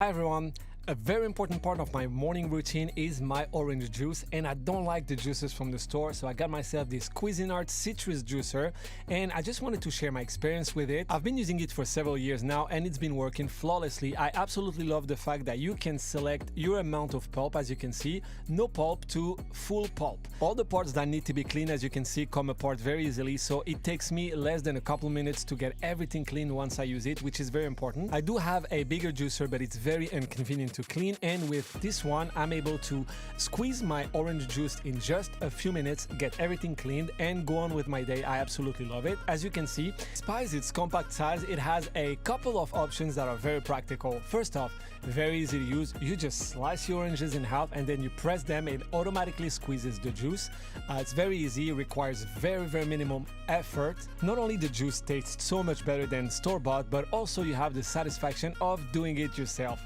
Hi everyone! A very important part of my morning routine is my orange juice, and I don't like the juices from the store, so I got myself this Cuisinart Citrus Juicer and I just wanted to share my experience with it. I've been using it for several years now and it's been working flawlessly. I absolutely love the fact that you can select your amount of pulp, as you can see, no pulp to full pulp. All the parts that need to be clean, as you can see, come apart very easily, so it takes me less than a couple minutes to get everything clean once I use it, which is very important. I do have a bigger juicer, but it's very inconvenient to clean, and with this one I'm able to squeeze my orange juice in just a few minutes, get everything cleaned and go on with my day. I absolutely love it. As you can see, despite its compact size, it has a couple of options that are very practical. First off, very easy to use. You just slice your oranges in half and then you press them, it automatically squeezes the juice. It's very easy, it requires very minimum effort. Not only the juice tastes so much better than store-bought, but also you have the satisfaction of doing it yourself.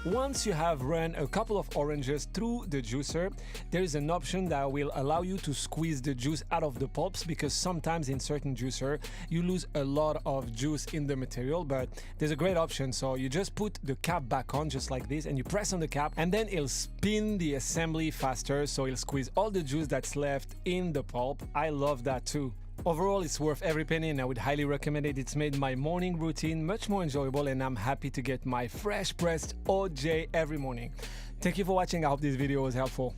Once you have run a couple of oranges through the juicer, there is an option that will allow you to squeeze the juice out of the pulps, because sometimes in certain juicer you lose a lot of juice in the material, but there's a great option. So you just put the cap back on just like this and you press on the cap, and then it'll spin the assembly faster, so it'll squeeze all the juice that's left in the pulp. I love that too. Overall, it's worth every penny and I would highly recommend it. It's made my morning routine much more enjoyable and I'm happy to get my fresh pressed OJ every morning. Thank you for watching. I hope this video was helpful.